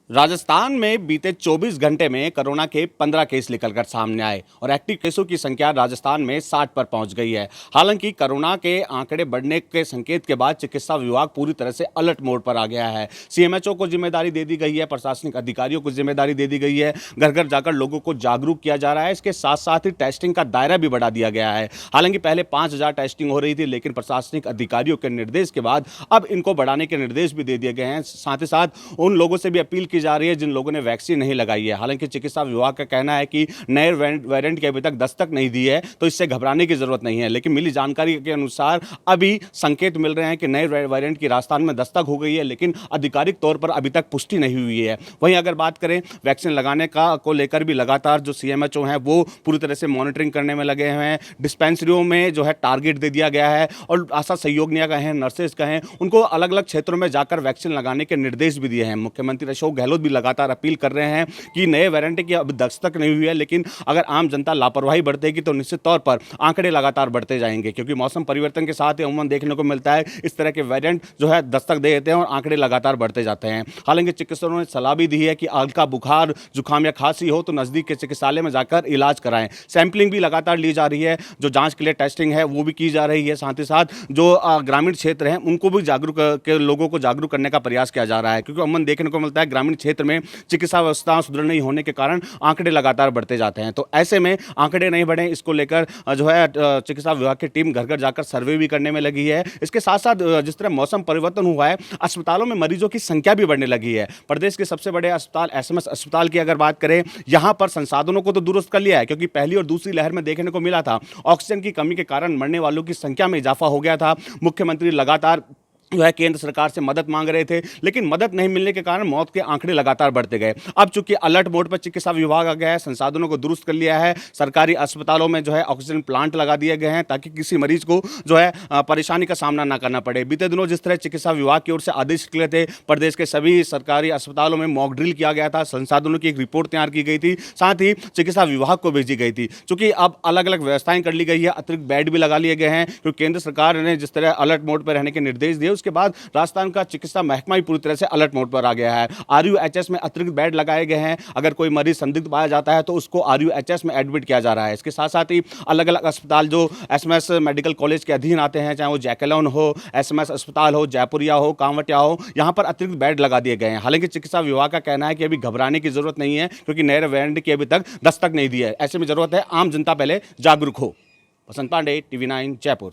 राजस्थान में बीते 24 घंटे में कोरोना के 15 केस निकलकर सामने आए और एक्टिव केसों की संख्या राजस्थान में 60 पर पहुंच गई है। हालांकि कोरोना के आंकड़े बढ़ने के संकेत के बाद चिकित्सा विभाग पूरी तरह से अलर्ट मोड पर आ गया है। सीएमएचओ को जिम्मेदारी दे दी गई है, प्रशासनिक अधिकारियों को जिम्मेदारी दे दी गई है, घर घर जाकर लोगों को जागरूक किया जा रहा है। इसके साथ साथ ही टेस्टिंग का दायरा भी बढ़ा दिया गया है। हालांकि पहले 5000 टेस्टिंग हो रही थी, लेकिन प्रशासनिक अधिकारियों के निर्देश के बाद अब इनको बढ़ाने के निर्देश भी दे दिए गए हैं। साथ ही साथ उन लोगों से भी अपील की जा रही है जिन लोगों ने वैक्सीन नहीं लगाई है। हालांकि चिकित्सा विभाग का कहना है कि नए वेरिएंट की अभी तक दस्तक नहीं दी है, तो इससे घबराने की जरूरत नहीं है। लेकिन मिली जानकारी के अनुसार अभी संकेत मिल रहे हैं कि नए वेरिएंट की राजस्थान में दस्तक हो गई है, लेकिन आधिकारिक तौर पर अभी तक पुष्टि नहीं हुई है। वहीं अगर बात करें वैक्सीन लगाने का को लेकर भी लगातार जो सीएमएचओ हैं वो पूरी तरह से मॉनिटरिंग करने में लगे हुए हैं। डिस्पेंसरियों में जो है टारगेट दे दिया गया है और आशा सहयोगियां कहें, नर्सेज कहें, उनको अलग अलग क्षेत्रों में जाकर वैक्सीन लगाने के निर्देश भी दिए हैं। मुख्यमंत्री अशोक गहलोत भी लगातार अपील कर रहे हैं कि नए वेरिएंट की अब दस्तक नहीं हुई है, लेकिन अगर आम जनता लापरवाही बरतेगी तो निश्चित तौर पर आंकड़े लगातार बढ़ते जाएंगे, क्योंकि मौसम परिवर्तन के साथ ही अमूमन देखने को मिलता है इस तरह के वेरिएंट जो है दस्तक दे देते हैं और आंकड़े लगातार बढ़ते जाते हैं। हालांकि चिकित्सकों ने सलाह भी दी है कि हल्का बुखार, जुकाम या खांसी हो तो नजदीक के चिकित्सालय में जाकर इलाज कराएं। सैंपलिंग भी लगातार ली जा रही है, जो जांच के लिए टेस्टिंग है वो भी की जा रही है। साथ ही साथ जो ग्रामीण क्षेत्र हैं उनको भी जागरूक के लोगों को जागरूक करने का प्रयास किया जा रहा है, क्योंकि अमूमन देखने को मिलता है ग्रामीण क्षेत्र में चिकित्सा व्यवस्था सुदृढ़ नहीं होने के कारण आंकड़े लगातार बढ़ते जाते हैं। तो ऐसे में आंकड़े नहीं बढ़े, इसको लेकर जो है चिकित्सा विभाग की टीम घर घर जाकर सर्वे भी करने में लगी है। इसके साथ साथ जिस तरह मौसम परिवर्तन हुआ है, अस्पतालों में मरीजों की संख्या भी बढ़ने लगी है। प्रदेश के सबसे बड़े अस्पताल एसएमएस अस्पताल की अगर बात करें, यहां पर संसाधनों को तो दुरुस्त कर लिया है, क्योंकि पहली और दूसरी लहर में देखने को मिला था ऑक्सीजन की कमी के कारण मरने वालों की संख्या में इजाफा हो गया था। मुख्यमंत्री लगातार जो है केंद्र सरकार से मदद मांग रहे थे, लेकिन मदद नहीं मिलने के कारण मौत के आंकड़े लगातार बढ़ते गए। अब चूंकि अलर्ट मोड पर चिकित्सा विभाग आ गया है, संसाधनों को दुरुस्त कर लिया है, सरकारी अस्पतालों में जो है ऑक्सीजन प्लांट लगा दिए गए हैं ताकि किसी मरीज को जो है परेशानी का सामना ना करना पड़े। बीते दिनों जिस तरह चिकित्सा विभाग की ओर से आदेश निकले थे, प्रदेश के सभी सरकारी अस्पतालों में मॉक ड्रिल किया गया था, संसाधनों की एक रिपोर्ट तैयार की गई थी, साथ ही चिकित्सा विभाग को भेजी गई थी। चूंकि अब अलग अलग व्यवस्थाएं कर ली गई है, अतिरिक्त बेड भी लगा लिए गए हैं, क्योंकि केंद्र सरकार ने जिस तरह अलर्ट मोड पर रहने के निर्देश दिए, उसके बाद राजस्थान का चिकित्सा महकमा ही पूरी तरह से अलर्ट मोड पर आ गया है। आरयूएचएस में अतिरिक्त बेड लगाए गए हैं, अगर कोई मरीज संदिग्ध पाया जाता है तो उसको आरयूएचएस में एडमिट किया जा रहा है। इसके साथ साथ ही अलग अलग अस्पताल जो एसएमएस मेडिकल कॉलेज के अधीन आते हैं, चाहे वो जैकलॉन हो, एसएमएस अस्पताल हो, जयपुरिया हो, कांवटिया हो, यहां पर अतिरिक्त बेड लगा दिए गए हैं। हालांकि चिकित्सा विभाग का कहना है कि अभी घबराने की जरूरत नहीं है, क्योंकि नए वेरिएंट की अभी तक दस्तक नहीं दी है। ऐसे में जरूरत है आम जनता पहले जागरूक हो। वसंत पांडे, टीवी 9 जयपुर।